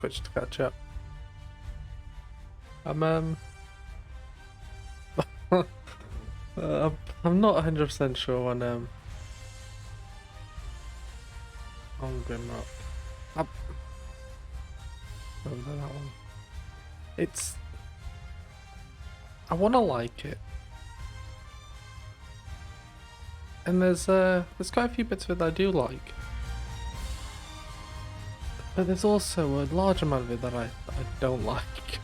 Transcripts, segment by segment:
Twitch to catch up. I'm I'm not 100% sure on Grimrock. I don't know that one. It's I want to like it, and there's quite a few bits of it that I do like, but there's also a large amount of it that I don't like.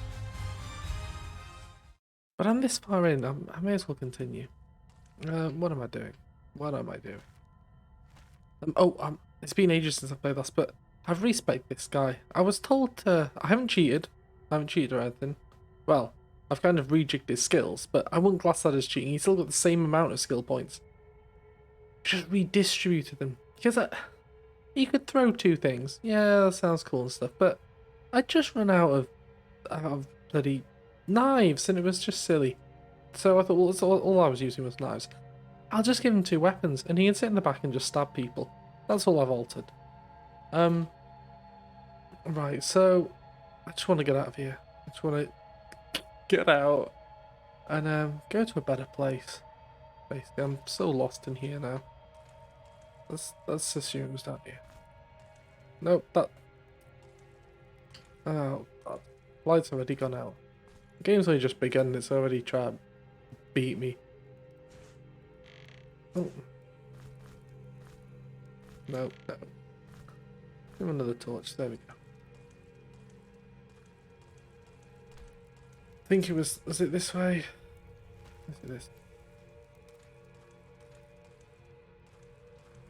But I'm this far in, I may as well continue. What am I doing? What am I doing? It's been ages since I've played this, but I've respected this guy. I was told to. I haven't cheated. I haven't cheated or anything. Well, I've kind of rejigged his skills, but I wouldn't class that as cheating. He's still got the same amount of skill points. Just redistributed them. Because you could throw two things. Yeah, that sounds cool and stuff, but I just run out of bloody knives, and it was just silly. So I thought, well, all I was using was knives. I'll just give him two weapons, and he can sit in the back and just stab people. That's all I've altered. Right, so I just want to get out of here. I just want to get out and go to a better place. Basically, I'm so lost in here now. Let's assume it was down here. Nope, that. Oh God, light's already gone out. The game's only just begun. It's already tried to beat me. Oh. No. Give him another torch. There we go. I think it was it this way? Is it this?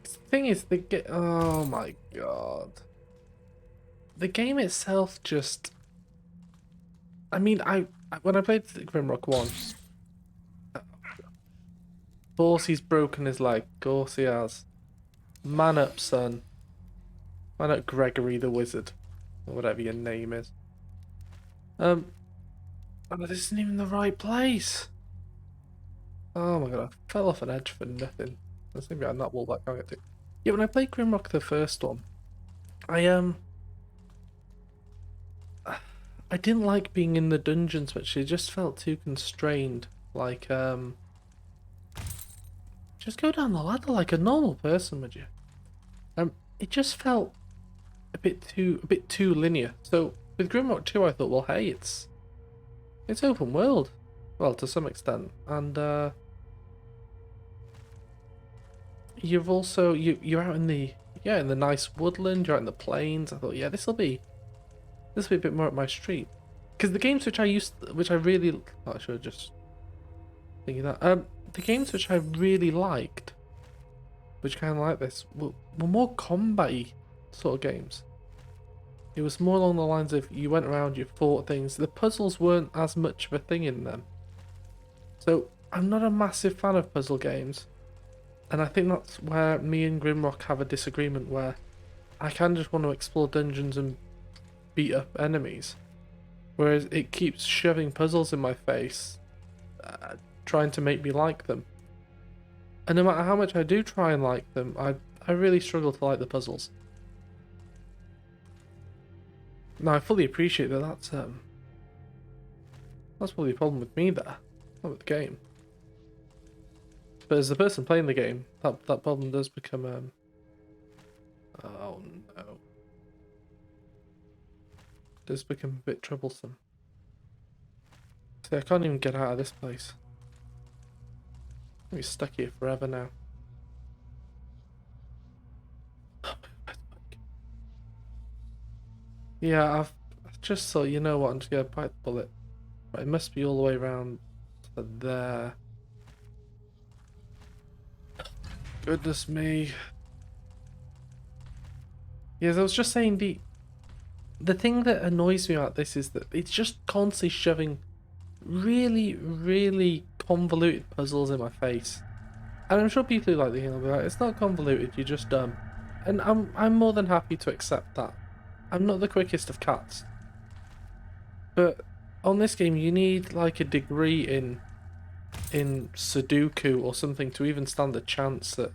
The thing is, oh my God. The game itself just... I mean, when I played Grimrock once, of course he's broken his leg. Of course he has. Man up, son. Man up, Gregory the Wizard. Or whatever your name is. Oh, this isn't even the right place. Oh my God, I fell off an edge for nothing. There's something behind that wall that I can't get to. Yeah, when I played Grimrock the first one, I didn't like being in the dungeons much. It just felt too constrained. Like, just go down the ladder like a normal person, would you? It just felt a bit too linear. So with Grimrock 2, I thought, well, hey, it's open world, well, to some extent, and you've also you're out in the nice woodland. You're out in the plains. I thought, yeah, this will be a bit more up my street. Because the games which I really, oh, I should have just thinking that the games which I really liked, which kind of like this, were more combat-y sort of games. It was more along the lines of you went around, you fought things. The puzzles weren't as much of a thing in them. So I'm not a massive fan of puzzle games, and I think that's where me and Grimrock have a disagreement, where I kind of just want to explore dungeons and beat up enemies, whereas it keeps shoving puzzles in my face, trying to make me like them. And no matter how much I do try and like them, I really struggle to like the puzzles. Now I fully appreciate that that's probably a problem with me there, not with the game. But as the person playing the game, that problem does become oh no. Does become a bit troublesome. See, I can't even get out of this place. I'm stuck here forever now. Yeah, I've just thought, you know what, I'm just gonna bite the bullet. Right, it must be all the way around to there. Goodness me. Yes, I was just saying, the thing that annoys me about this is that it's just constantly shoving really, really convoluted puzzles in my face. And I'm sure people who like the game will be like, it's not convoluted, you're just dumb. And I'm more than happy to accept that. I'm not the quickest of cats. But on this game you need like a degree in Sudoku or something to even stand a chance at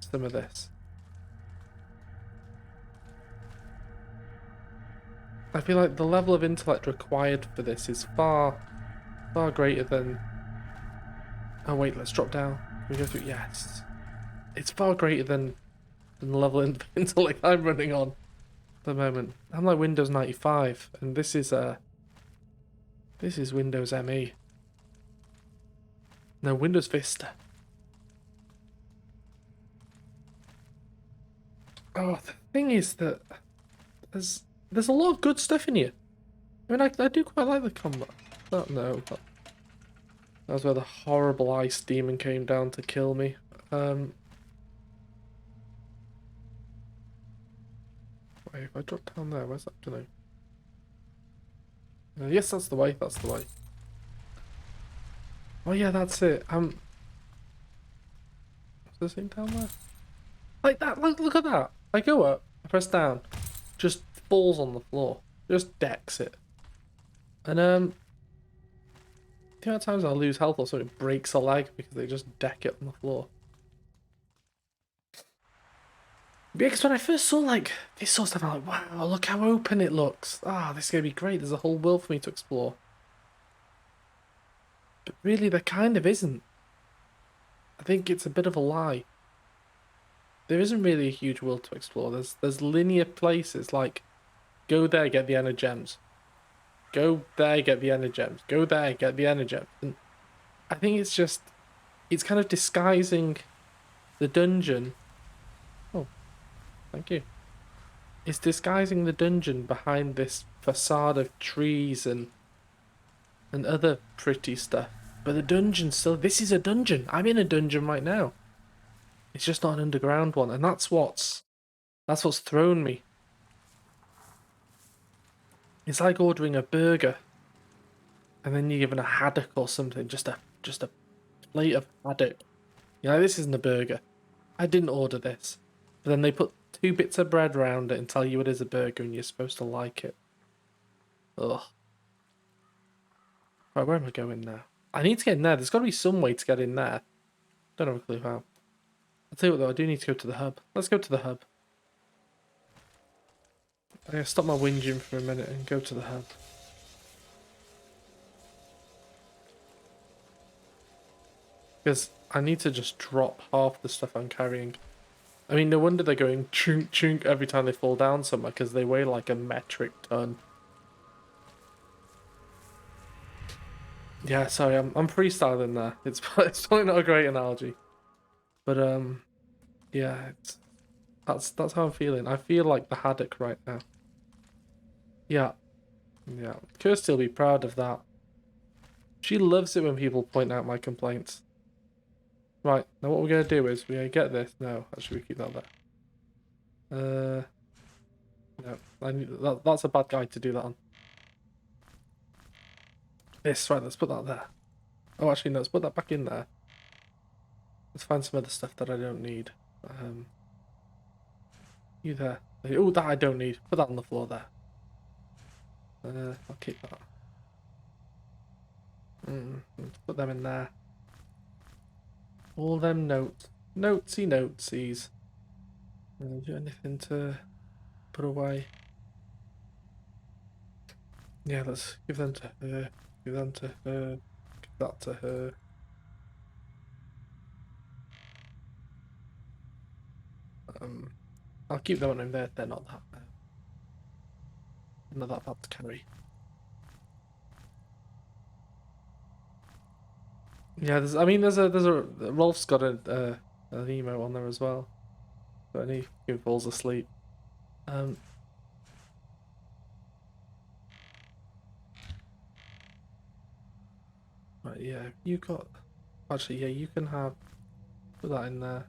some of this. I feel like the level of intellect required for this is far, far greater than... Oh wait, let's drop down. Can we go through? Yes. It's far greater than the level of intellect I'm running on at the moment. I'm like Windows 95, and this is Windows ME. No, Windows Vista. Oh, the thing is that there's there's a lot of good stuff in here. I mean, I do quite like the combat. Oh, no, that was where the horrible ice demon came down to kill me. Wait, if I drop down there, where's that going? Yes, that's the way. That's the way. Oh yeah, that's it. What's the thing down there? Like that. Look at that. I go up, I press down, just falls on the floor, just decks it, and the amount of times I lose health or something breaks a leg because they just deck it on the floor. Because when I first saw like this sort of stuff, I'm like, wow, look how open it looks. Ah, this is gonna be great. There's a whole world for me to explore. But really, there kind of isn't. I think it's a bit of a lie. There isn't really a huge world to explore. There's linear places like go there, get the energems. Go there, get the energems. Go there, get the energems. And I think it's kind of disguising the dungeon. Oh, thank you. It's disguising the dungeon behind this facade of trees and other pretty stuff. But the dungeon still, this is a dungeon. I'm in a dungeon right now. It's just not an underground one, and that's what's thrown me. It's like ordering a burger, and then you're given a haddock or something, just a plate of haddock. You know, this isn't a burger. I didn't order this. But then they put 2 bits of bread around it and tell you it is a burger, and you're supposed to like it. Ugh. Right, where am I going now? I need to get in there. There's got to be some way to get in there. Don't have a clue how. I'll tell you what though, I do need to go to the hub. Let's go to the hub. I'm going to stop my whinging for a minute and go to the hub. Because I need to just drop half the stuff I'm carrying. I mean, no wonder they're going chunk chunk every time they fall down somewhere, because they weigh like a metric ton. Yeah, sorry, I'm freestyling there. It's probably not a great analogy. But yeah, that's how I'm feeling. I feel like the haddock right now. Yeah, yeah. Kirsty will be proud of that. She loves it when people point out my complaints. Right, now what we're gonna do is we're gonna get this. No, actually we keep that there. No, that's a bad guy to do that on. This, right, let's put that there. Oh, actually, no, let's put that back in there. Let's find some other stuff that I don't need. You there. Oh, that I don't need. Put that on the floor there. I'll keep that. Let's put them in there. All them notes. Notesy notesies. Do anything to put away? Yeah, let's give them to her. Give them to her. Give that to her. I'll keep them on in there. They're not that bad to carry. Yeah, there's a Rolf's got an emo on there as well. But he falls asleep. Right, yeah, you got actually, yeah, you can have put that in there.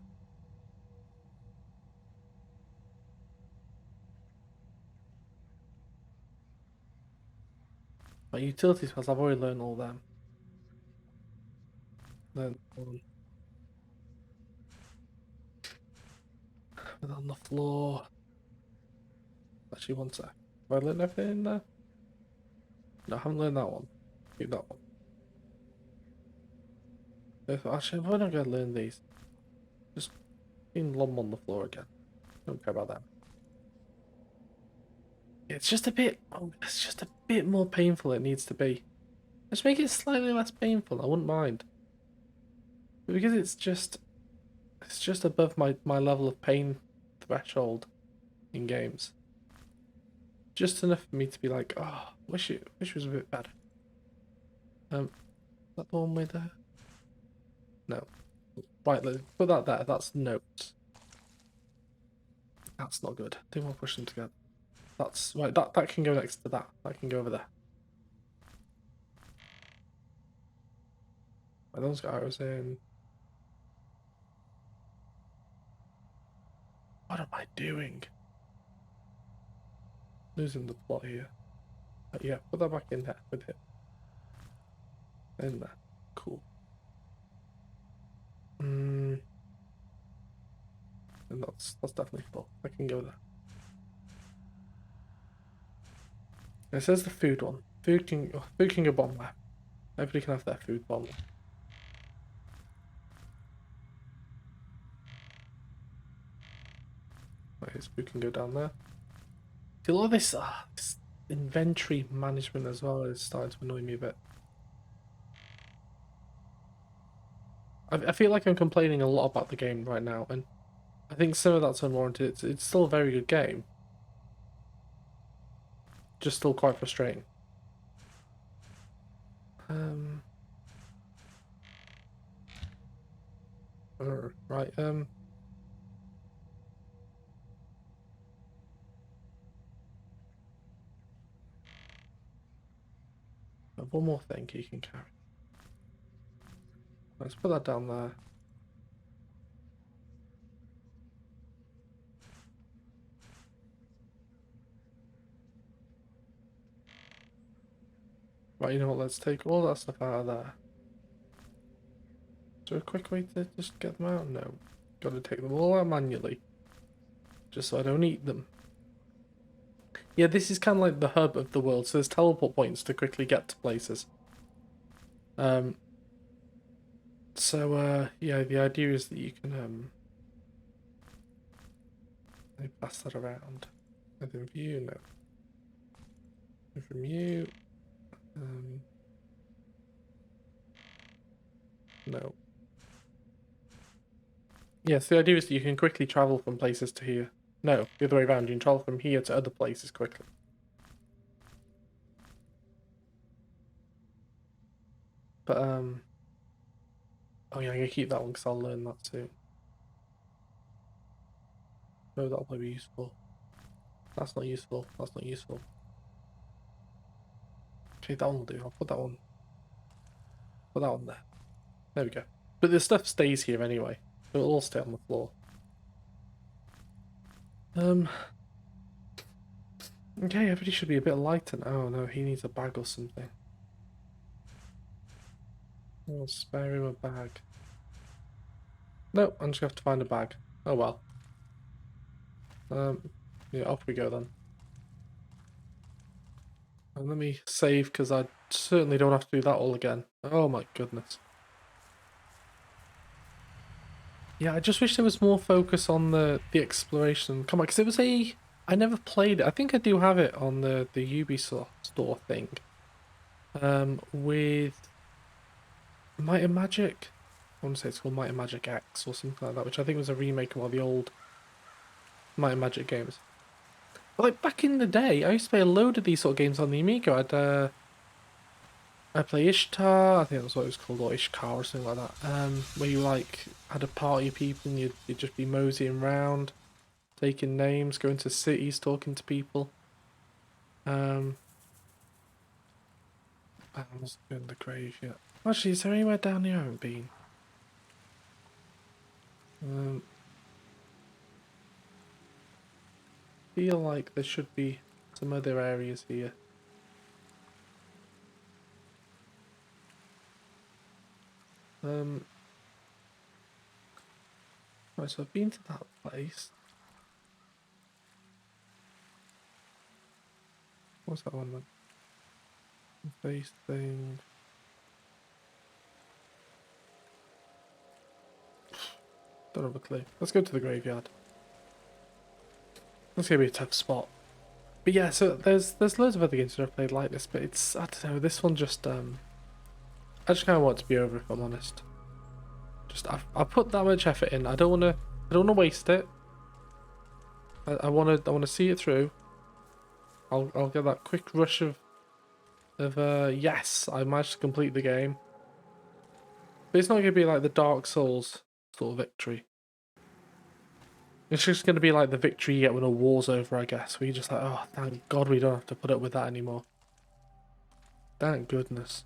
Right, utility spells, I've already learned all them. Then put that on the floor. Actually, one sec. Have I learned everything in there? No, I haven't learned that one. Keep that one. Actually, why not go learn these? Just being lump on the floor again. Don't care about that. It's just a bit. Oh, it's just a bit more painful. It needs to be. Just make it slightly less painful. I wouldn't mind. But because it's just above my level of pain threshold in games. Just enough for me to be like, oh, wish it was a bit better. That the one with no. Right, let's put that there. That's notes. That's not good. Two more push them together. That's right. That can go next to that. That can go over there. Right, those guys in. What am I doing? Losing the plot here. Yeah, put that back in there with him. In there. Cool. And that's definitely full. I can go there. It says the food one. Food can go bomb there. Everybody can have their food bomb. Right, his food can go down there. See, a lot of this inventory management as well is starting to annoy me a bit. I feel like I'm complaining a lot about the game right now, and I think some of that's unwarranted. It's still a very good game. Just still quite frustrating. Right, one more thing you can carry. Let's put that down there. Right, you know what, let's take all that stuff out of there. Is there a quick way to just get them out? No. Gotta take them all out manually. Just so I don't eat them. Yeah, this is kind of like the hub of the world, so there's teleport points to quickly get to places. Yeah, the idea is that you can, let me pass that around. Nothing from you, no. Nothing from you. No. Yes, the idea is that you can quickly travel from places to here. No, the other way around, you can travel from here to other places quickly. But, oh yeah, I'm gonna keep that one because I'll learn that soon. No, that'll probably be useful. That's not useful. That's not useful. Okay, that one will do. I'll put that one. Put that one there. There we go. But the stuff stays here anyway. It'll all stay on the floor. Okay, everybody should be a bit lighter now. Oh no, he needs a bag or something. I'll spare him a bag. No, I'm just gonna have to find a bag. Oh well. Yeah, off we go then. And let me save because I certainly don't have to do that all again. Oh my goodness. Yeah, I just wish there was more focus on the exploration. Come on, because it was I never played it. I think I do have it on the Ubisoft store thing. With Might and Magic. I want to say it's called Might and Magic X or something like that, which I think was a remake of one of the old Might and Magic games. But like back in the day, I used to play a load of these sort of games on the Amiga. I play Ishtar, I think that's what it was called, or Ishkar or something like that. Where you like had a party of people and you'd just be moseying around, taking names, going to cities, talking to people. I wasn't in the grave yet. Actually, is there anywhere down here I haven't been? Feel like there should be some other areas here. Right, so I've been to that place. What's that one then? Face thing. Don't have a clue. Let's go to the graveyard. That's gonna be a tough spot. But yeah, so there's loads of other games that I've played like this, but it's, I don't know, this one just I just kind of want it to be over, if I'm honest. Just I've put that much effort in. I don't wanna waste it. I wanna see it through. I'll get that quick rush of yes, I managed to complete the game. But it's not gonna be like the Dark Souls sort of victory. It's just gonna be like the victory you get when a war's over, I guess. Where you're just like, oh, thank God we don't have to put up with that anymore. Thank goodness.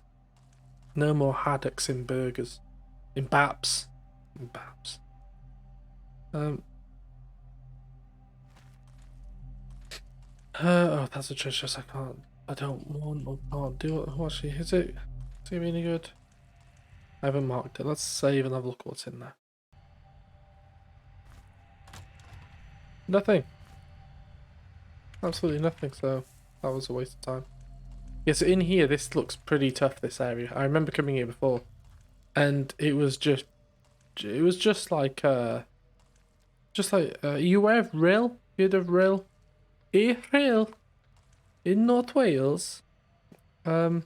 No more haddocks in burgers. In baps. In baps. Um oh, that's a treasure chest. I don't want or can't do it. Oh, actually, is it gonna be any good? I haven't marked it. Let's save and have a look at what's in there. Nothing. Absolutely nothing, so that was a waste of time. Yeah, so in here, this looks pretty tough, this area. I remember coming here before, and it was just like, you aware of Rill? You heard of Rill? Rill in North Wales. Um,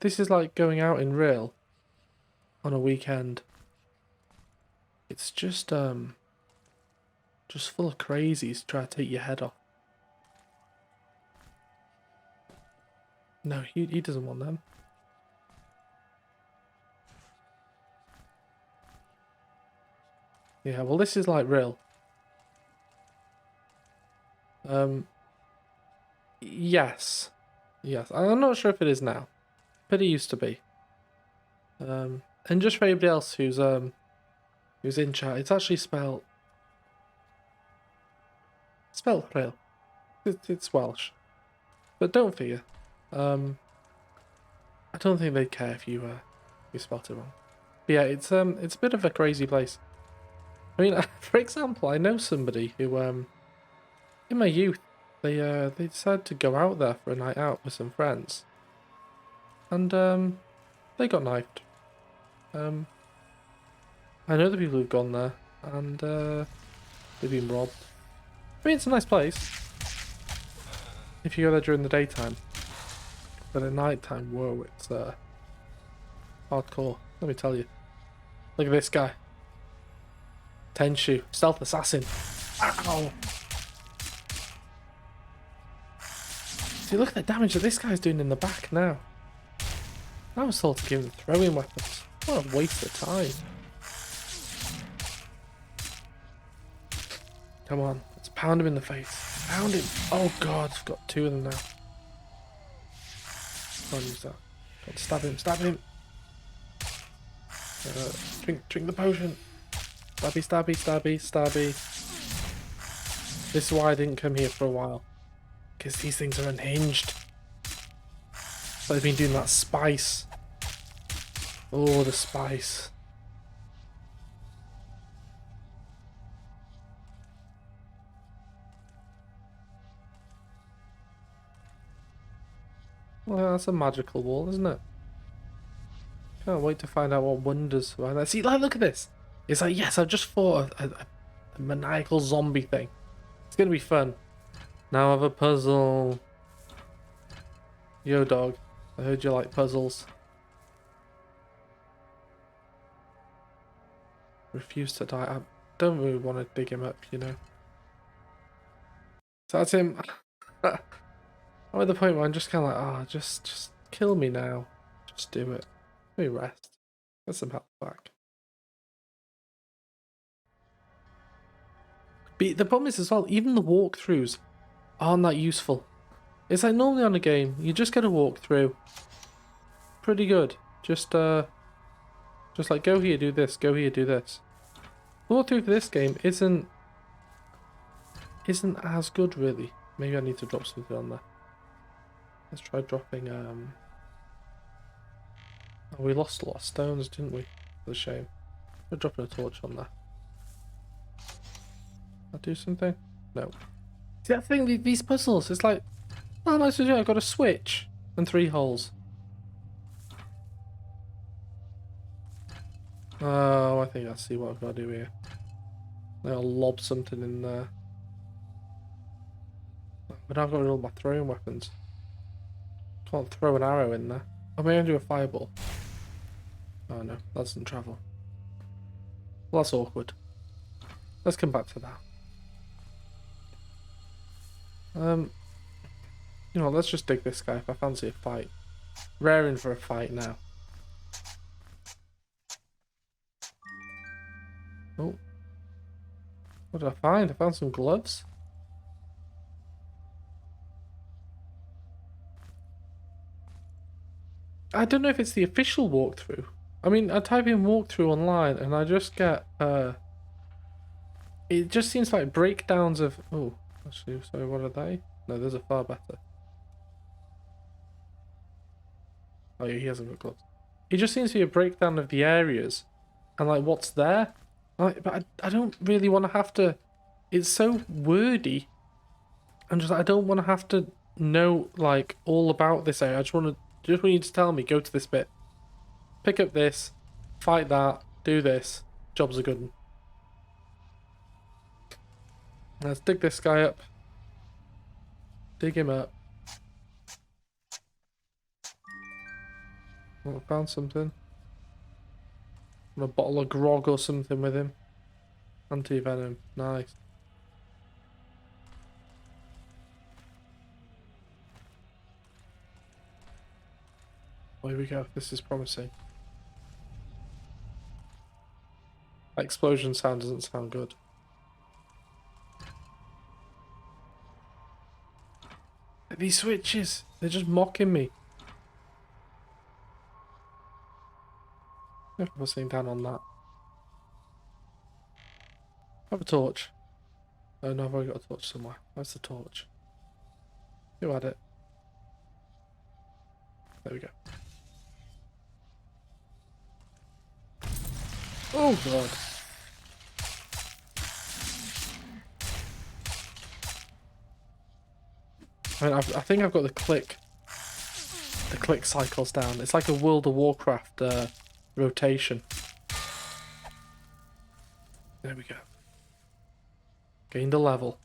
this is like going out in Rill on a weekend. It's just full of crazies to try to take your head off. No, he doesn't want them. Yeah, well, this is like Rill. Yes. Yes. I'm not sure if it is now, but it used to be. And just for anybody else who's in chat, it's actually spelled Rill. It's Welsh. But don't fear. I don't think they'd care if you spelt it wrong. But yeah, it's a bit of a crazy place. I mean, for example, I know somebody who in my youth they decided to go out there for a night out with some friends, and they got knifed. I know the people who've gone there, and they've been robbed. I mean, it's a nice place if you go there during the daytime, but at night time, whoa, it's hardcore. Let me tell you. Look at this guy, Tenshu, stealth assassin. Ow! See, look at the damage that this guy's doing in the back now. I was told to give him throwing weapons. What a waste of time. Come on, let's pound him in the face. Pound him! Oh god, I've got two of them now. Can't use that. God, stab him, stab him! Drink the potion! Stabby, stabby, stabby, stabby. This is why I didn't come here for a while. Because these things are unhinged. So they've been doing that spice. Oh, the spice. Well, that's a magical wall, isn't it? Can't wait to find out what wonders. See, like, look at this. It's like, yes, I've just fought a maniacal zombie thing. It's gonna be fun. Now I have a puzzle. Yo, dog. I heard you like puzzles. Refuse to die. I don't really want to dig him up, you know. So that's him. I'm at the point where I'm just kind of like, oh, just kill me now. Just do it. Let me rest. Get some health back. But the problem is as well, even the walkthroughs aren't that useful. It's like normally on a game, you just get a walkthrough. Pretty good. Just like go here, do this, go here, do this. The walkthrough for this game isn't as good really. Maybe I need to drop something on there. Let's try dropping oh, we lost a lot of stones, didn't we? That's a shame. We're dropping a torch on there. That do something? No. See that thing, these puzzles, it's like, what am I supposed to do? I've got a switch and 3 holes. Oh, I think I see what I've got to do here. I'll lob something in there. But now I've got rid of all my throwing weapons. Can't throw an arrow in there. Oh, maybe I can do a fireball. Oh no, that doesn't travel. Well, that's awkward. Let's come back to that. You know, let's just dig this guy if I fancy a fight. Raring for a fight now. Oh. What did I find? I found some gloves. I don't know if it's the official walkthrough. I mean, I type in walkthrough online and I just get, it just seems like breakdowns of, oh, actually, sorry, what are they? No, those are far better. Oh yeah, he hasn't got gloves. It just seems to be a breakdown of the areas and like what's there. Like, but I don't really want to have to, it's so wordy. I don't want to have to know like all about this area. I just want you to tell me, go to this bit. Pick up this, fight that, do this. Job's a good one. Let's dig this guy up. Dig him up. Oh, I found something. A bottle of grog or something with him. Anti-venom. Nice. Oh, here we go. This is promising. That explosion sound doesn't sound good. These switches, they're just mocking me. I was sitting down on that. I have a torch. Oh no, I've already got a torch somewhere. Where's the torch? Who had it? There we go. Oh god. I mean, I think I've got the click cycles down. It's like a World of Warcraft rotation. There we go. Gained a level.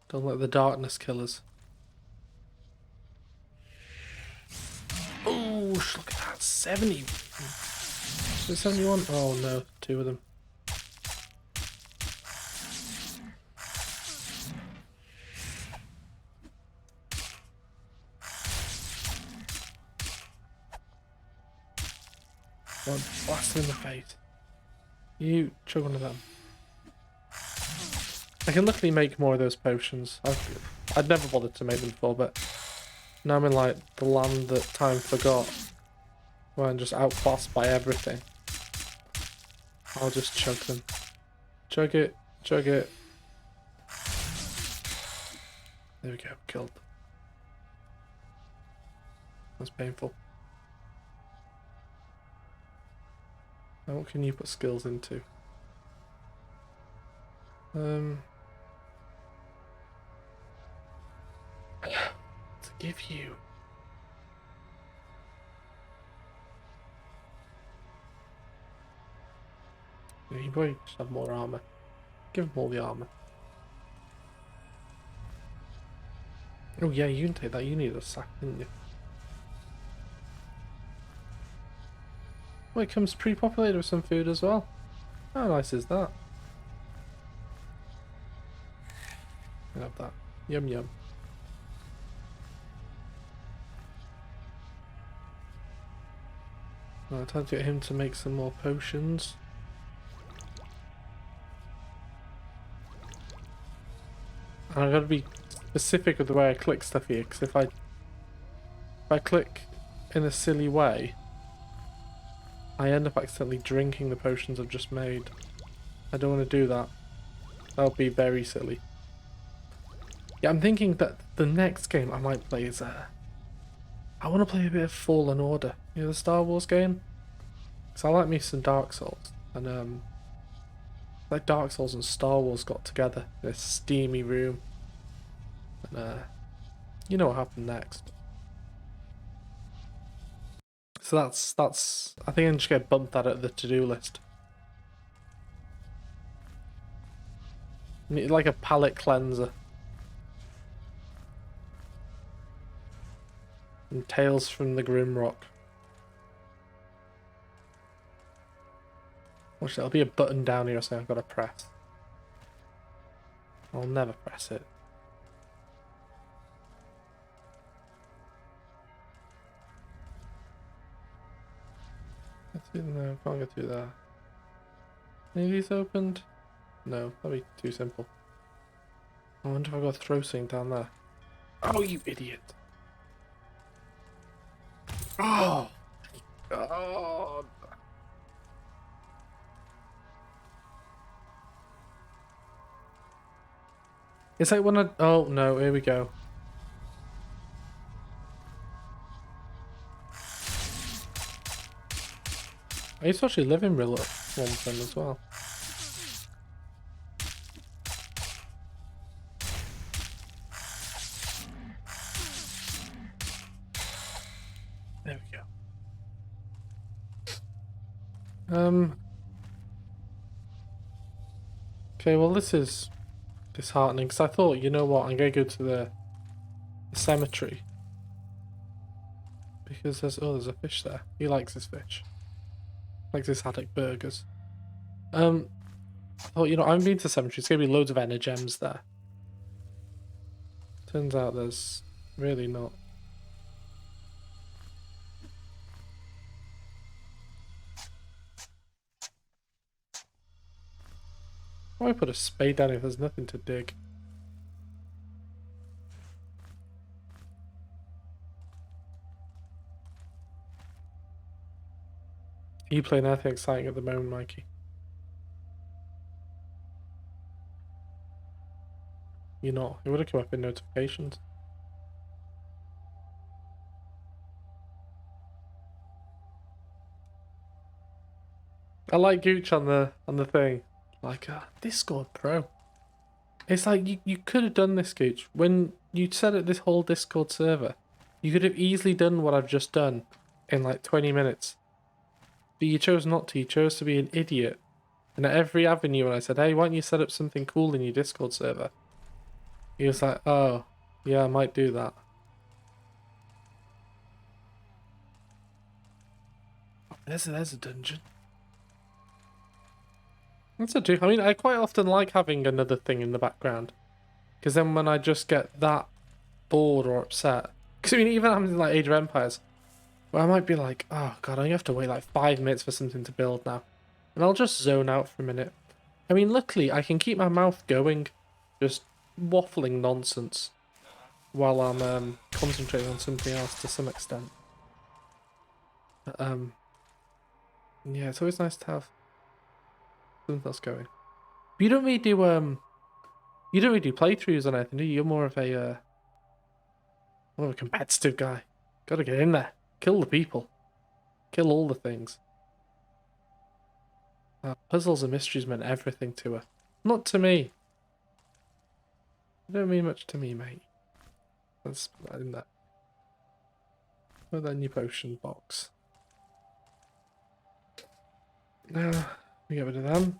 Don't let the darkness kill us. Oh, look at that. 70. Is it 71? Oh no, 2 of them. One, blast him in the face. You chug one of them. I can luckily make more of those potions. I'd never bothered to make them before, but now I'm in like the land that time forgot, where I'm just outbossed by everything. I'll just chug them. Chug it, chug it. There we go, killed. That's painful. Now what can you put skills into? To give you. You probably should have more armor. Give him all the armor. Oh yeah, you can take that. You need a sack, didn't you? Well, it comes pre-populated with some food as well. How nice is that? I have that. Yum yum. Now, time to get him to make some more potions. And I've got to be specific with the way I click stuff here, because if I click in a silly way, I end up accidentally drinking the potions I've just made. I don't want to do that. That would be very silly. Yeah, I'm thinking that the next game I might play is I want to play a bit of Fallen Order. You know, the Star Wars game? Because I like me some Dark Souls. And like Dark Souls and Star Wars got together in a steamy room. And you know what happened next. So that's I think I'm just gonna bump that at the to-do list. Like a palate cleanser. And Tales from the Grimrock. Watch, there'll be a button down here saying I've got to press. I'll never press it. No, can't get through there. Any of these opened? No, that'd be too simple. I wonder if I've got to throw something down there. Oh, you idiot! Oh! God! It's like when I... Oh, no, here we go. I used to actually live in real Swampton as well. There we go. Okay, well this is disheartening because I thought, you know what, I'm gonna go to the cemetery because there's a fish there. He likes his fish. Likes his haddock burgers. I thought, you know, I'm been to the cemetery. It's gonna be loads of energems there. Turns out there's really not. Why put a spade down if there's nothing to dig? Are you playing anything exciting at the moment, Mikey? You're not. It would have come up in notifications. I like Gooch on the thing. Like, Discord Pro. It's like you could have done this, Gooch. When you set up this whole Discord server, you could have easily done what I've just done in like 20 minutes. But you chose not to. You chose to be an idiot. And at every avenue when I said, hey, why don't you set up something cool in your Discord server? He was like, oh, yeah, I might do that. Oh, there's a dungeon. That's a do. I mean, I quite often like having another thing in the background. Because then when I just get that bored or upset. Because I mean, even happens in like Age of Empires. Where I might be like, oh god, I have to wait like 5 minutes for something to build now. And I'll just zone out for a minute. I mean, luckily, I can keep my mouth going. Just waffling nonsense. While I'm concentrating on something else to some extent. But, yeah, it's always nice to have something else going. But you don't really do playthroughs on anything, do you? You're more of a competitive guy. Gotta get in there. Kill the people. Kill all the things. Puzzles and mysteries meant everything to her. Not to me. You don't mean much to me, mate. Let's put that in there. Put that in your potion box. Now, we get rid of them.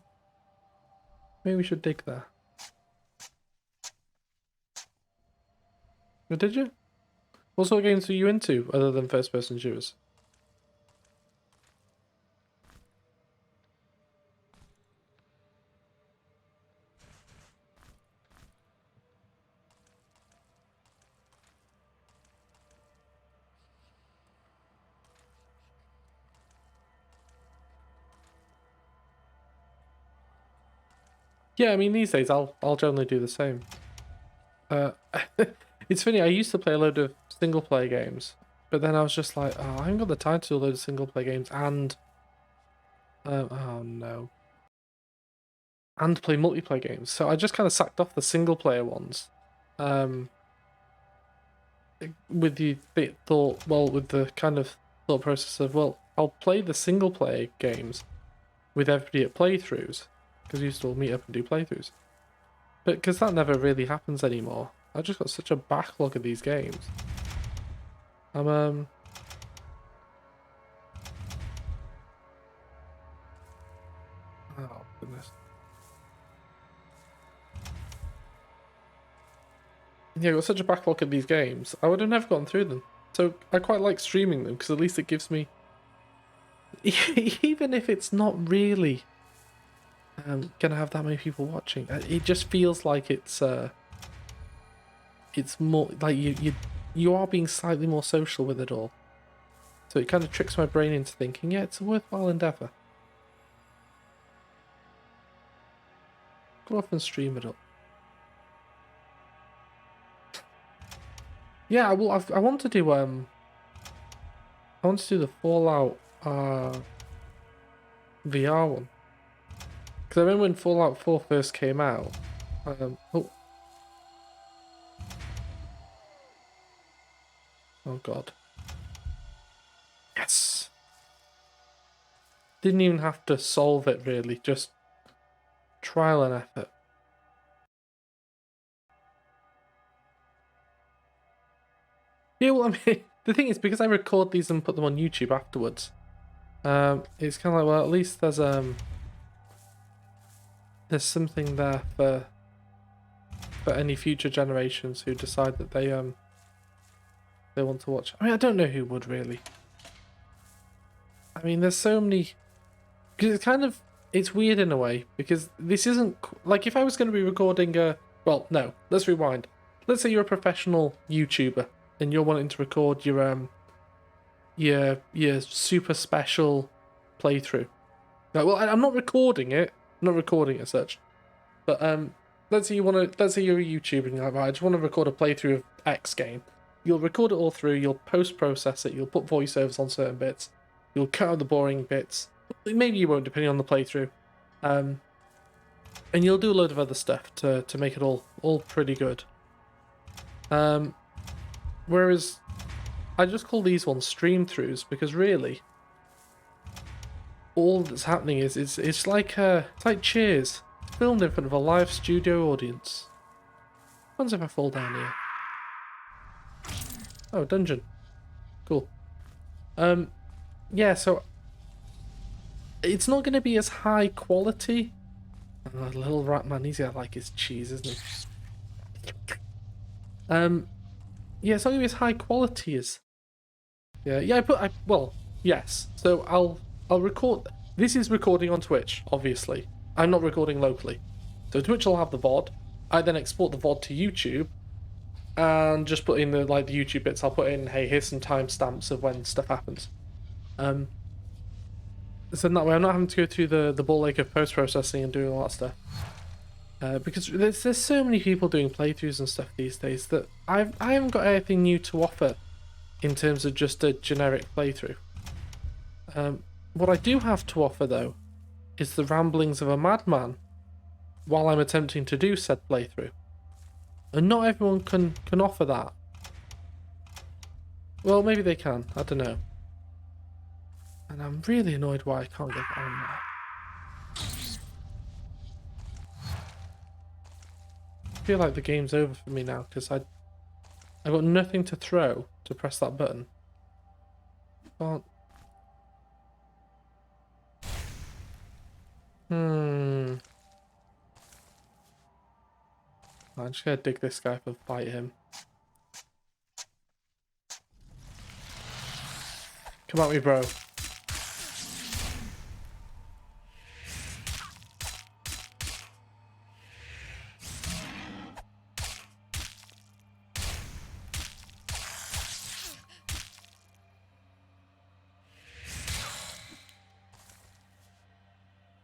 Maybe we should dig there. Oh, did you? What sort of games are you into other than first-person shooters? Yeah, I mean these days I'll generally do the same. It's funny. I used to play a load of single player games, but then I was just like, oh, I haven't got the time to do a load of single player games and oh no, and play multiplayer games. So I just kind of sacked off the single player ones. With the thought, well, with the kind of thought process of, well, I'll play the single player games with everybody at playthroughs because we used to all meet up and do playthroughs. But because that never really happens anymore, I just got such a backlog of these games. Oh goodness. Yeah, I got such a backlog of these games. I would have never gotten through them So I quite like streaming them because at least it gives me, even if it's not really gonna have that many people watching, it just feels like it's more like you are being slightly more social with it all. So it kind of tricks my brain into thinking, yeah, it's a worthwhile endeavour. Go off and stream it up. Yeah, well, I want to do I want to do the Fallout VR one. Because I remember when Fallout 4 first came out. Oh god. Yes. Didn't even have to solve it really, just trial and effort. Yeah, well, I mean, the thing is, because I record these and put them on YouTube afterwards, it's kind of like, well, at least there's something there for any future generations who decide that they want to watch. I mean, I don't know who would really. I mean, there's so many, because it's kind of, it's weird in a way, because this isn't like if I was going to be recording well, no, let's rewind. Let's say you're a professional YouTuber and you're wanting to record your super special playthrough. Like, well, I'm not recording it. I'm not recording it as such. But let's say you're a YouTuber and you're like, right, I just want to record a playthrough of X game. You'll record it all through, you'll post-process it, you'll put voiceovers on certain bits, you'll cut out the boring bits. Maybe you won't, depending on the playthrough. And you'll do a load of other stuff to make it all pretty good. Whereas I just call these ones stream throughs because really all that's happening is it's like Cheers, filmed in front of a live studio audience. What happens if I fall down here? Oh, dungeon. Cool. Yeah, so it's not going to be as high quality. Oh, little rat man, he's got like his cheese, isn't he? Yeah, it's not going to be as high quality as. Yeah. Well, yes. So I'll record. This is recording on Twitch, obviously. I'm not recording locally, so Twitch will have the VOD. I then export the VOD to YouTube, and just put in the YouTube bits. I'll put in, hey, here's some timestamps of when stuff happens. So in that way, I'm not having to go through the ball ache of post-processing and doing all that stuff. Because there's so many people doing playthroughs and stuff these days that I haven't got anything new to offer in terms of just a generic playthrough. What I do have to offer though is the ramblings of a madman while I'm attempting to do said playthrough. And not everyone can offer that. Well, maybe they can, I don't know. And I'm really annoyed why I can't get on there. I feel like the game's over for me now because I've got nothing to throw to press that button. Can't. I'm just gonna dig this guy and fight him. Come at me, bro.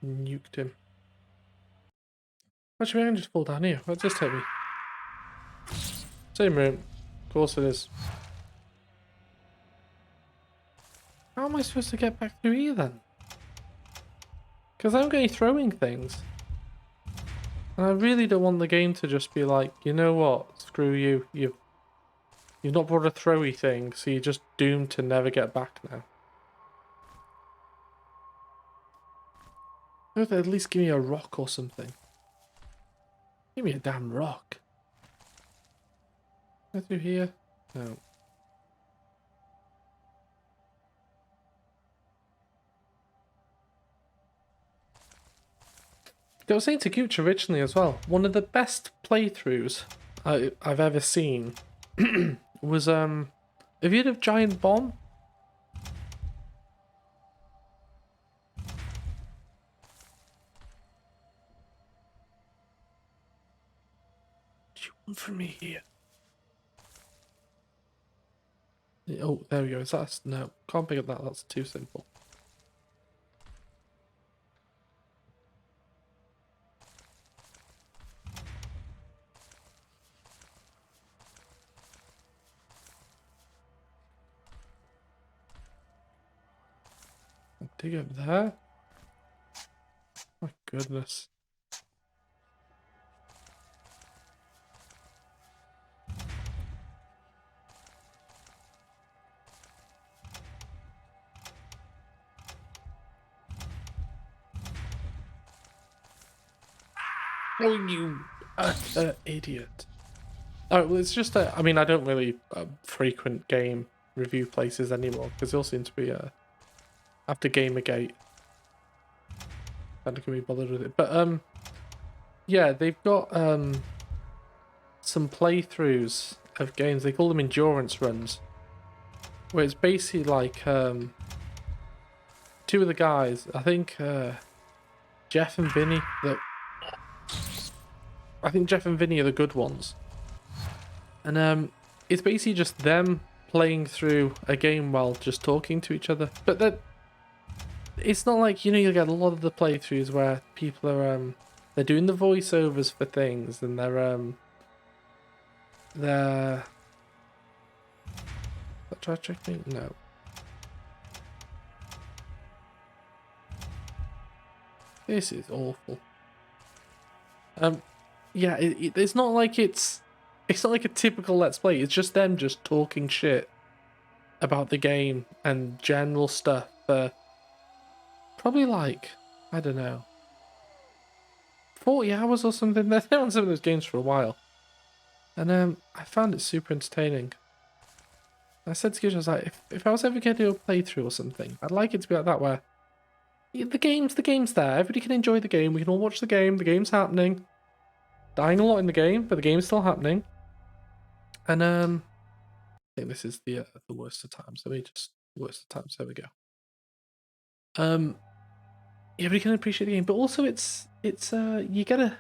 Nuked him. Actually, I can just fall down here. What's this take me? Same room. Of course it is. How am I supposed to get back through here then? Because I'm going throwing things. And I really don't want the game to just be like, you know what? Screw you. You've not brought a throwy thing, so you're just doomed to never get back now. Or at least give me a rock or something. Give me a damn rock. Go through here? No. I was saying to Gooch originally as well, one of the best playthroughs I've ever seen was a Have you heard of Giant Bomb? What do you want from me here? Oh, there we go. Is that no? Can't pick up that. That's too simple. Dig up there. My goodness. Oh, you utter idiot. Alright, well, it's just I mean, I don't really frequent game review places anymore because they all seem to be after Gamergate. I don't can be bothered with it, but yeah, they've got some playthroughs of games. They call them endurance runs, where it's basically like two of the guys. I think Jeff and Vinny. I think Jeff and Vinny are the good ones, and it's basically just them playing through a game while just talking to each other. But it's not like, you know, you get a lot of the playthroughs where people are they're doing the voiceovers for things, and they're try to trick me? No. This is awful. Yeah, it's not like it's not like a typical Let's Play. It's just them just talking shit about the game and general stuff for probably like, I don't know, 40 hours or something. They're on some of those games for a while. And I found it super entertaining. I said to Gish, I was like, if I was ever going to do a playthrough or something, I'd like it to be like that, where the game's there. Everybody can enjoy the game. We can all watch the game. The game's happening. Dying a lot in the game, but the game's still happening. And I think this is the worst of times. Let me just worst of times. There we go. Yeah, but you can appreciate the game, but also it's you get a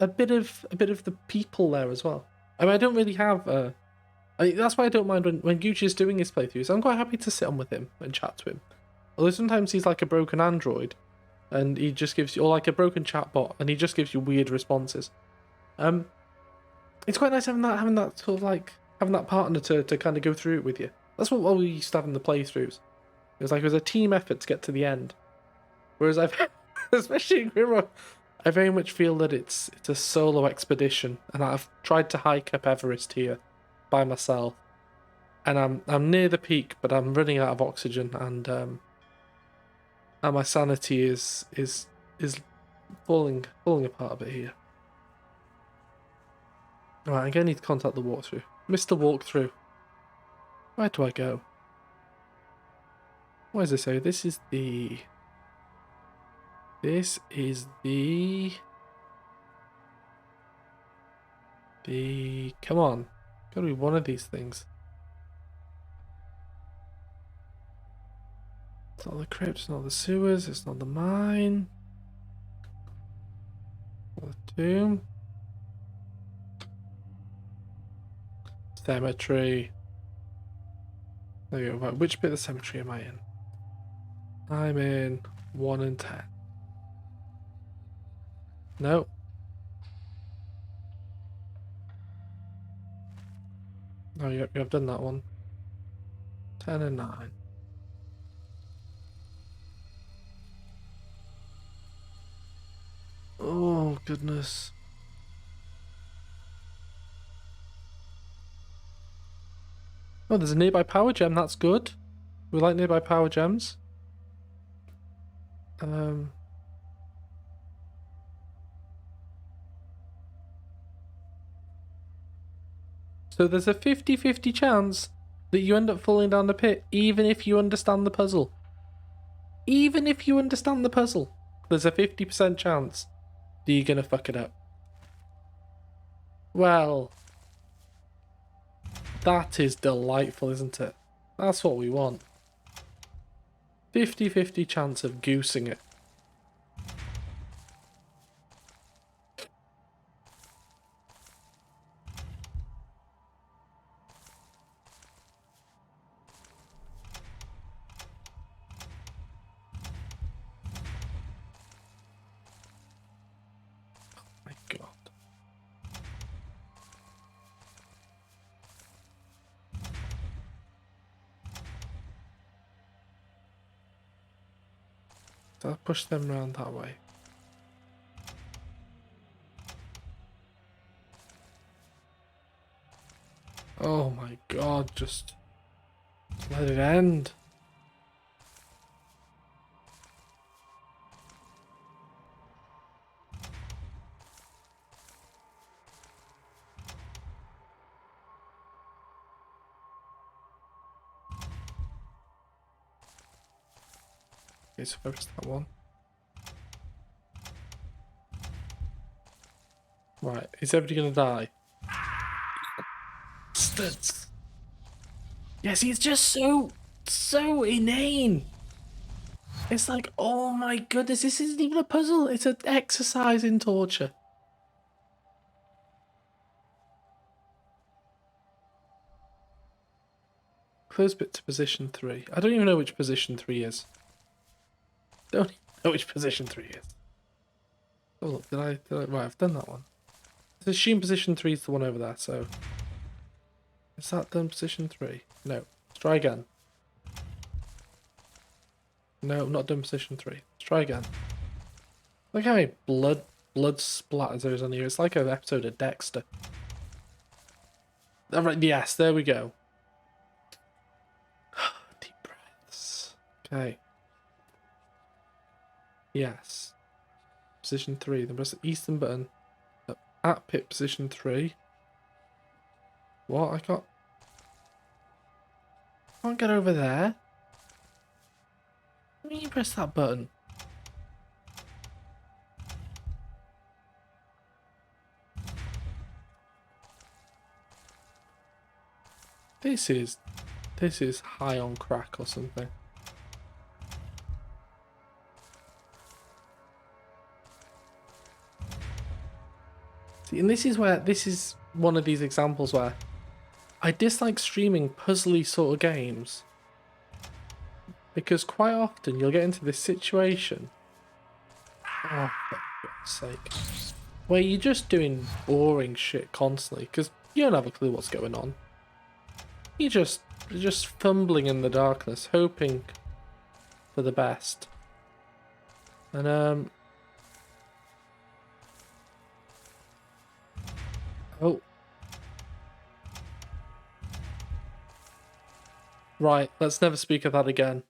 bit of the people there as well. I mean, I don't really have that's why I don't mind when Gucci's doing his playthroughs. I'm quite happy to sit on with him and chat to him. Although sometimes he's like a broken android, and he just gives you, or like a broken chatbot, and he just gives you weird responses. It's quite nice having that sort of like having that partner to kind of go through it with you. That's what we used to have in the playthroughs. It was a team effort to get to the end. Whereas especially in Grimrock, I very much feel that it's a solo expedition, and I've tried to hike up Everest here by myself, and I'm near the peak, but I'm running out of oxygen, and my sanity is falling apart a bit here. Right, I'm gonna need to contact the walkthrough. Mr. Walkthrough. Where do I go? What does it say? This is the... Come on. Gotta be one of these things. It's not the crypt, it's not the sewers, it's not the mine. Not the tomb. Cemetery. There you go. Right, which bit of the cemetery am I in? I'm in 1 and 10. No. Oh, yep, I've done that one. 10 and 9. Oh, goodness. Oh, there's a nearby power gem. That's good. We like nearby power gems. So there's a 50-50 chance that you end up falling down the pit, even if you understand the puzzle. Even if you understand the puzzle, there's a 50% chance that you're gonna fuck it up. Well, that is delightful, isn't it? That's what we want. 50-50 chance of goosing it. Oh my god. I'll push them around that way. Oh my god, just let it end. Okay, so focus that one. Right, is everybody gonna die? Bastards! Yes, he's just so inane. It's like, oh my goodness, this isn't even a puzzle. It's an exercise in torture. Close bit to position 3. I don't even know which position 3 is. Don't even know which position 3 is. Oh look, did I right, I've done that one. Let's assume position 3 is the one over there, so is that done position 3? No. Let's try again. No, not done position 3. Let's try again. Look how many blood splatters there is on here. It's like an episode of Dexter. Alright, yes, there we go. Deep breaths. Okay. Yes. Position 3. Then press the eastern button. At pit position 3. What? I can't get over there. Why don't you press that button? This is high on crack or something. See, and this is one of these examples where I dislike streaming puzzly sort of games because quite often you'll get into this situation. Oh, for God's sake. Where you're just doing boring shit constantly because you don't have a clue what's going on. You're just fumbling in the darkness, hoping for the best. And oh. Right, let's never speak of that again.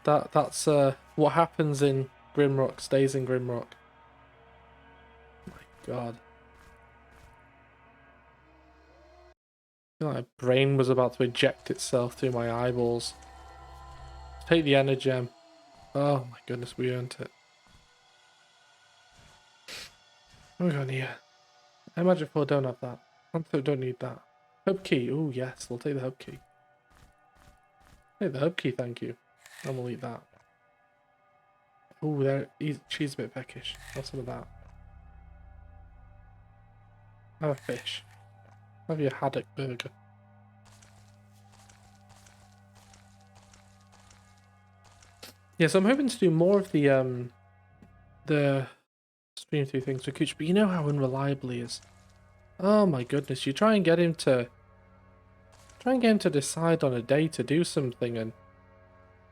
That's what happens in Grimrock stays in Grimrock. My god. I feel like my brain was about to eject itself through my eyeballs. Take the energy gem. Oh my goodness, we earned it. What have we got here? I imagine if I don't have that. I don't need that. Hub key. Oh yes, we'll take the hub key. Take the hub key, thank you. And we'll eat that. Oh, there. She's a bit peckish. Have some of that. Have a fish. Have your haddock burger. Yeah, so I'm hoping to do more of the stream through things with Cooch, but you know how unreliable he is. Oh my goodness, you try and get him to decide on a day to do something, and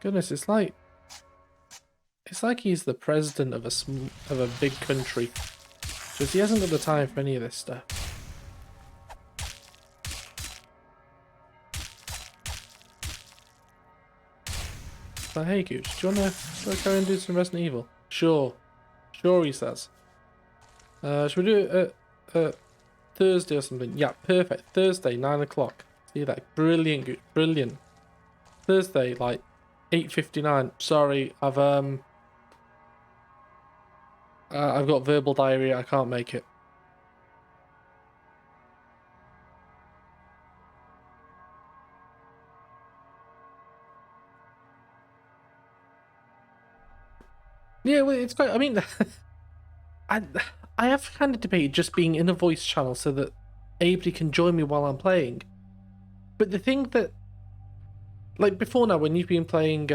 goodness, it's like he's the president of a big country. Just he hasn't got the time for any of this stuff. So hey Gooch, do you wanna go and do some Resident Evil? Sure. Sure, he says. Should we do it Thursday or something? Yeah, perfect. Thursday, 9 o'clock. See that? Brilliant, Gooch. Brilliant. Thursday, like 8:59. Sorry, I've got verbal diarrhea. I can't make it. Yeah, well, it's quite. I mean, I I have kind of debated just being in a voice channel so that anybody can join me while I'm playing. But the thing that, like before now, when you've been playing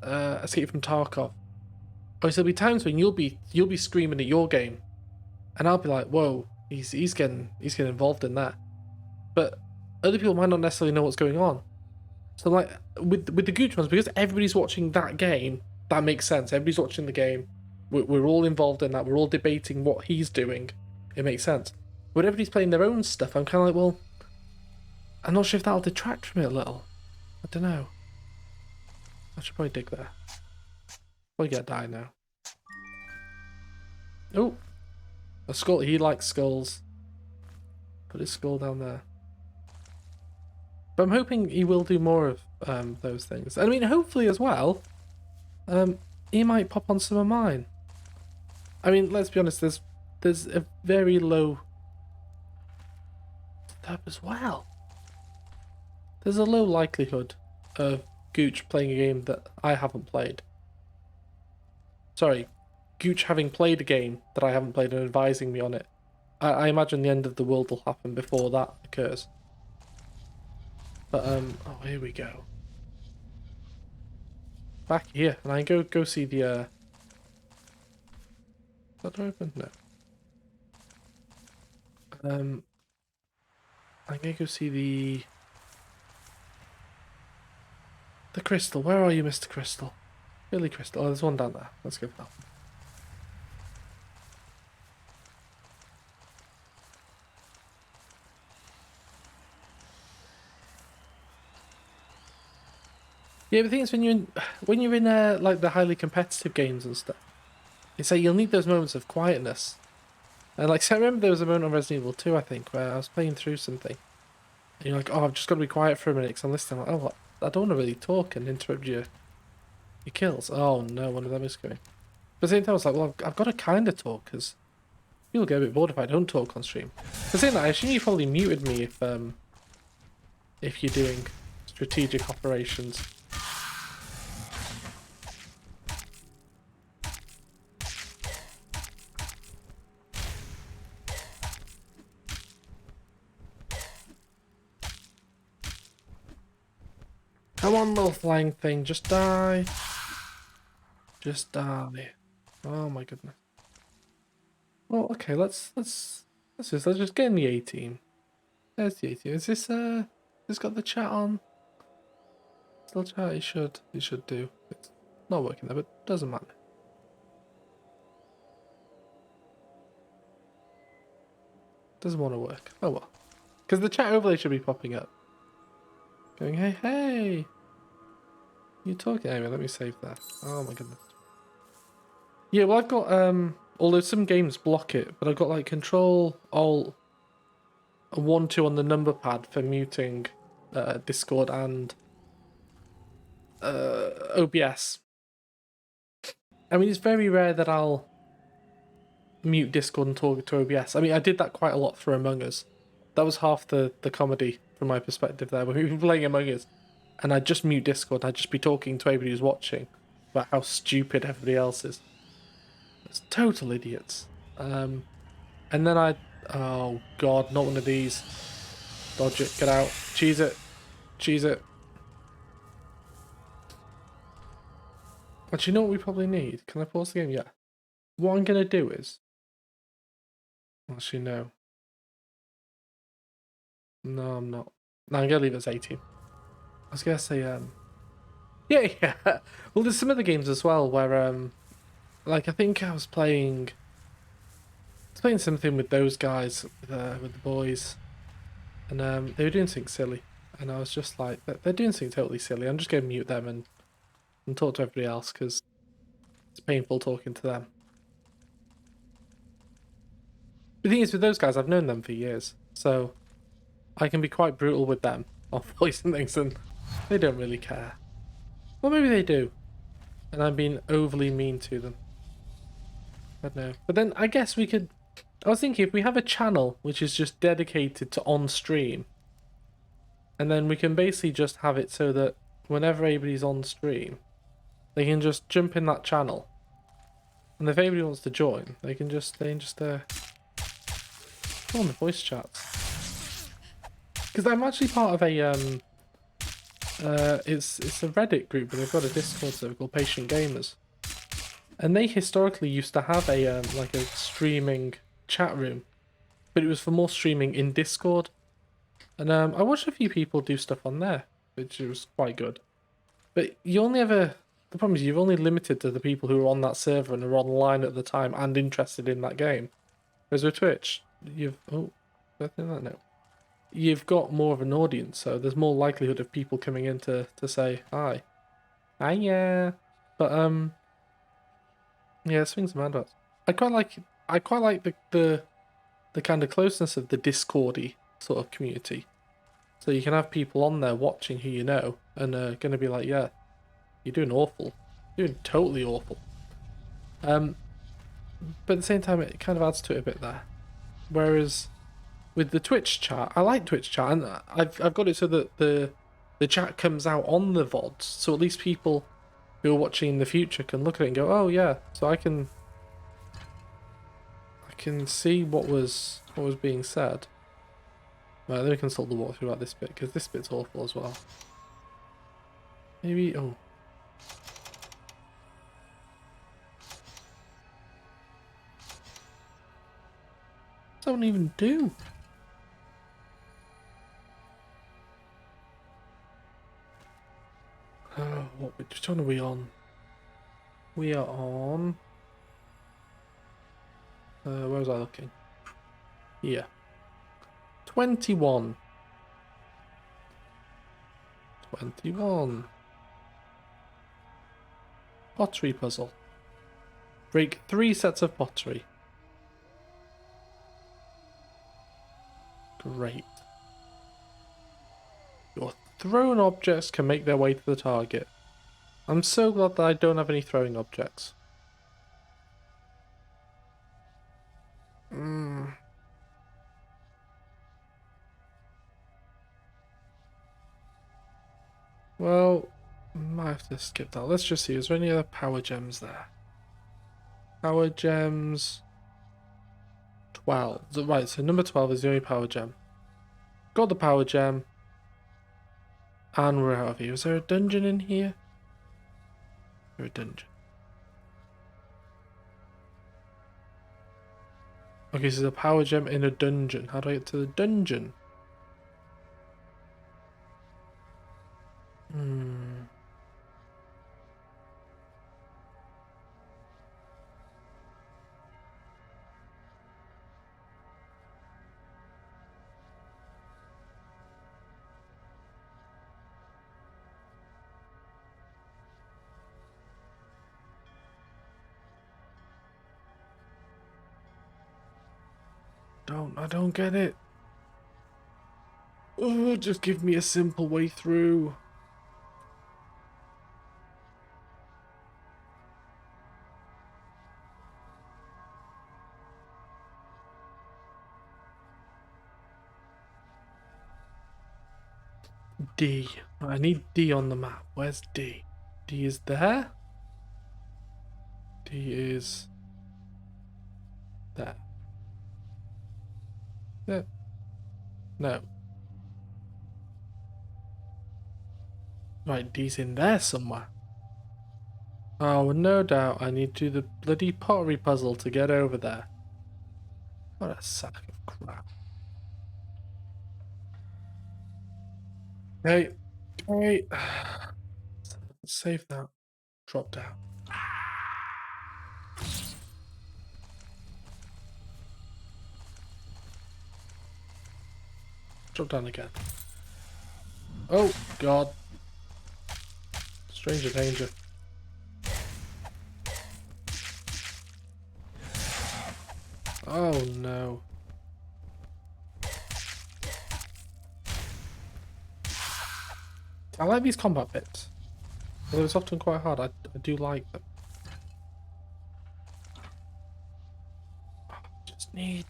Escape from Tarkov, there'll be times when you'll be screaming at your game, and I'll be like, "Whoa, he's getting involved in that." But other people might not necessarily know what's going on. So like with the Gooch ones, because everybody's watching that game, that makes sense. Everybody's watching the game. We're all involved in that. We're all debating what he's doing. It makes sense. When everybody's playing their own stuff, I'm kind of like, well, I'm not sure if that'll detract from it a little. I don't know. I should probably dig there. Probably get die now. Oh, a skull. He likes skulls. Put his skull down there. But I'm hoping he will do more of those things. I mean, hopefully as well, he might pop on some of mine. I mean, let's be honest. There's a very low step as well. There's a low likelihood of Gooch playing a game that I haven't played. Sorry, Gooch having played a game that I haven't played and advising me on it. I imagine the end of the world will happen before that occurs. But oh, here we go. Back here, and I go see the Is that door open? No. I'm gonna go see the crystal. Where are you, Mr. Crystal? Really, Crystal? Oh, there's one down there. Let's go for that. Yeah, but the thing is, when you're in like the highly competitive games and stuff, it's like you'll need those moments of quietness. And like, so I remember there was a moment on Resident Evil 2, I think, where I was playing through something, and you're like, "Oh, I've just got to be quiet for a minute because I'm listening." I'm like, "Oh, what? I don't want to really talk and interrupt your kills." Oh no, one of them is coming. But at the same time, I was like, "Well, I've got to kind of talk because people get a bit bored if I don't talk on stream." But saying that, I assume you probably muted me if you're doing strategic operations. Come on, little flying thing, just die. Just die. Oh my goodness. Well, okay, let's just get in the 18. There's the 18. Is this got the chat on? Still chat? It should do. It's not working there, but doesn't matter. Doesn't want to work. Oh well. Because the chat overlay should be popping up. Going, hey, hey. You talking? Anyway, let me save that. Oh my goodness. Yeah, well I've got although some games block it, but I've got like Control Alt 1 2 on the number pad for muting Discord and OBS. I mean, it's very rare that I'll mute Discord and talk to OBS. I mean, I did that quite a lot for Among Us. That was half the comedy from my perspective there. When we were playing Among Us, and I'd just mute Discord, I'd just be talking to everybody who's watching about how stupid everybody else is. It's total idiots. And then oh god, not one of these. Dodge it, get out. Cheese it. Cheese it. But you know what we probably need? Can I pause the game? Yeah. What I'm gonna do is... Actually, no. No, I'm not. No, I'm gonna leave it as 18. I was gonna say, yeah, yeah. Well, there's some other games as well where, like, I think I was playing something with those guys, with the boys, and they were doing something silly, and I was just like, they're doing something totally silly. I'm just gonna mute them and talk to everybody else because it's painful talking to them. The thing is, with those guys, I've known them for years, so I can be quite brutal with them on voice and things, and they don't really care. Well, maybe they do, and I'm being overly mean to them. I don't know. But then I guess we could... I was thinking if we have a channel which is just dedicated to on-stream, and then we can basically just have it so that whenever anybody's on stream, they can just jump in that channel And if anybody wants to join, they can just go on the voice chats. Because I'm actually part of a it's a Reddit group, but they've got a Discord server called Patient Gamers, and they historically used to have a like a streaming chat room, but it was for more streaming in Discord. And I watched a few people do stuff on there, which was quite good. But you only ever the problem is you've only limited to the people who are on that server and are online at the time and interested in that game. Whereas with Twitch, you've you've got more of an audience, so there's more likelihood of people coming in to say hi. Hi, yeah. But yeah, swings and roundabouts. I quite like the kind of closeness of the Discordy sort of community. So you can have people on there watching who you know and are going to be like, yeah, you're doing awful. You're doing totally awful. But at the same time, it kind of adds to it a bit there. Whereas with the Twitch chat, I like Twitch chat, and I've got it so that the chat comes out on the VODs, so at least people who are watching in the future can look at it and go, oh yeah, so I can see what was being said. Right, let me consult the walkthrough about this bit, because this bit's awful as well. Maybe, oh. Don't even do. Which one are we on? We are on. Where was I looking? Yeah. 21. 21. Pottery puzzle. Break 3 sets of pottery. Great. Your thrown objects can make their way to the target. I'm so glad that I don't have any throwing objects. Well, might have to skip that. Let's just see. Is there any other power gems there? Power gems. 12. Right, so number 12 is the only power gem. Got the power gem. And we're out of here. Is there a dungeon in here? Is there a dungeon? Okay, so there's a power gem in a dungeon. How do I get to the dungeon? I don't get it. Oh, just give me a simple way through. D. I need D on the map. Where's D? D is there. D is there. Yeah. No. Right, D's in there somewhere. Oh, no doubt I need to do the bloody pottery puzzle to get over there. What a sack of crap. Hey, hey. Save that. Drop down. Drop down again. Oh, God. Stranger danger. Oh, no. I like these combat bits. Although it's often quite hard, I do like them.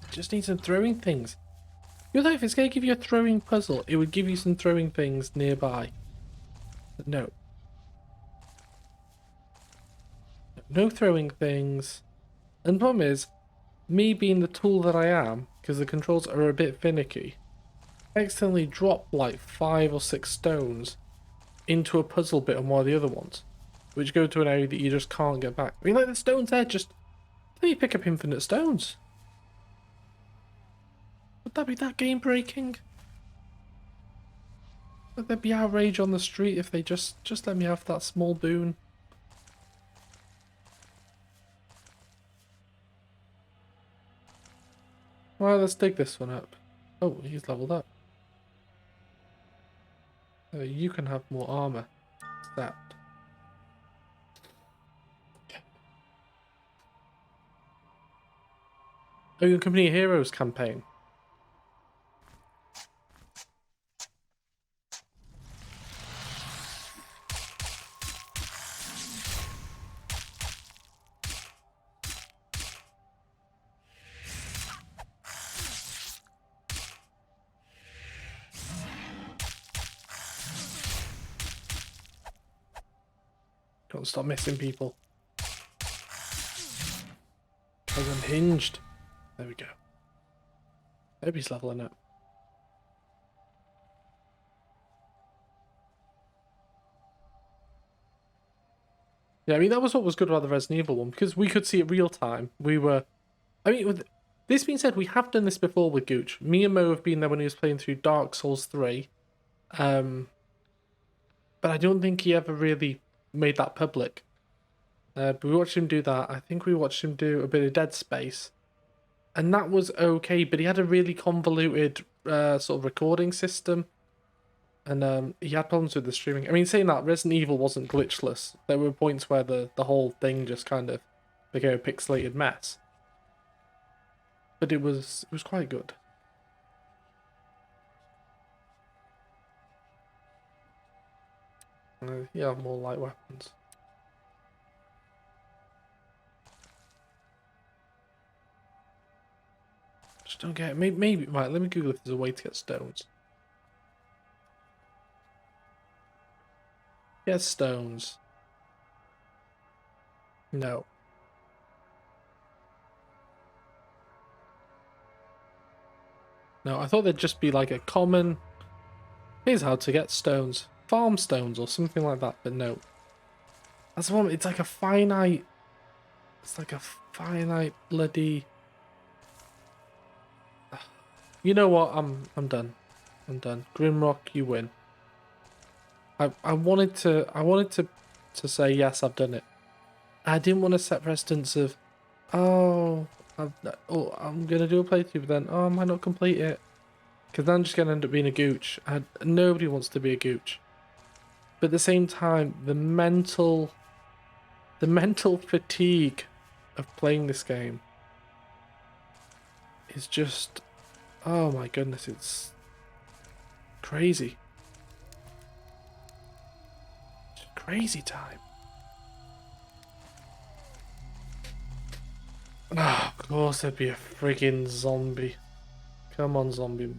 Just need some throwing things. You know, if it's going to give you a throwing puzzle, it would give you some throwing things nearby. But no. No throwing things. And the problem is, me being the tool that I am, because the controls are a bit finicky, I accidentally dropped like 5 or 6 stones into a puzzle bit on one of the other ones, which go to an area that you just can't get back. I mean, like, the stones there, just let me pick up infinite stones. Would that be that game breaking? Would there be outrage on the street if they just let me have that small boon? Right, let's dig this one up. Oh, he's leveled up. You can have more armor. What's that? Oh, your Company of Heroes campaign. Don't stop missing people. I was unhinged. There we go. Maybe he's leveling up. Yeah, I mean, that was what was good about the Resident Evil one, because we could see it real time. We were... I mean, with this being said, we have done this before with Gooch. Me and Mo have been there when he was playing through Dark Souls 3. But I don't think he ever really made that public. But we watched him do that. I think we watched him do a bit of Dead Space. And that was okay, but he had a really convoluted sort of recording system. And he had problems with the streaming. I mean, saying that, Resident Evil wasn't glitchless. There were points where the whole thing just kind of became a pixelated mess. But it was quite good. Yeah, more light weapons. Just don't get it. Maybe right, let me Google if there's a way to get stones. Get stones. No. No, I thought there'd just be like a common... Here's how to get stones. Farm stones or something like that, but no. That's one. It's like a finite... It's like a finite bloody... You know what? I'm done. I'm done. Grimrock, you win. I wanted to say yes, I've done it. I didn't want to set precedence of, I'm gonna do a playthrough, but then I might not complete it, because then I'm just gonna end up being a gooch. Nobody wants to be a gooch. But at the same time, the mental fatigue of playing this game is just, oh my goodness, it's crazy. It's crazy time. Oh, of course there'd be a friggin' zombie. Come on, zombie.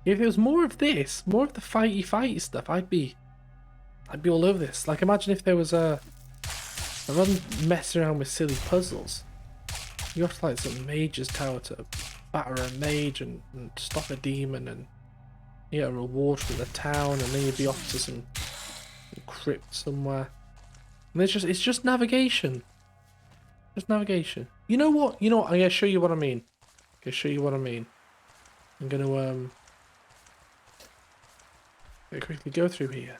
If there was more of this, more of the fighty stuff, I'd be all over this. Like, imagine if there was rather than messing around with silly puzzles, you have to like some mage's tower to batter a mage and stop a demon, and you get a reward from the town, and then you'd be off to some crypt somewhere. And it's just navigation. Just navigation. You know what? I'm gonna show you what I mean. I'm gonna quickly go through here.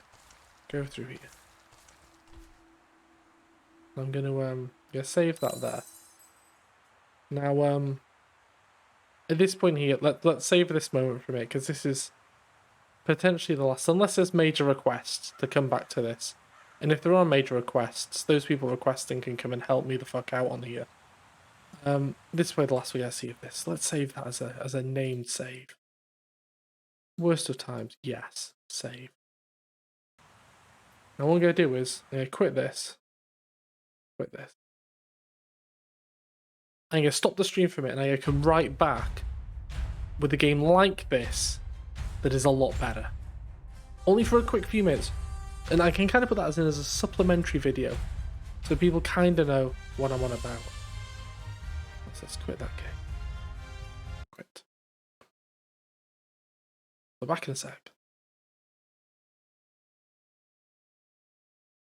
I'm gonna save that there. Now at this point here, let's save this moment from it, because this is potentially the last, unless there's major requests to come back to this. And if there are major requests, those people requesting can come and help me the fuck out on here. This way the last we gotta see of this. Let's save that as a named save. Worst of times, yes, save. Now what I'm gonna do is I'm gonna quit this. I'm gonna stop the stream for a minute, and I'm gonna come right back with a game like this that is a lot better. Only for a quick few minutes. And I can kind of put that as a supplementary video. So so people kind of know what I'm on about. Let's quit that game. Quit. We're back in a sec.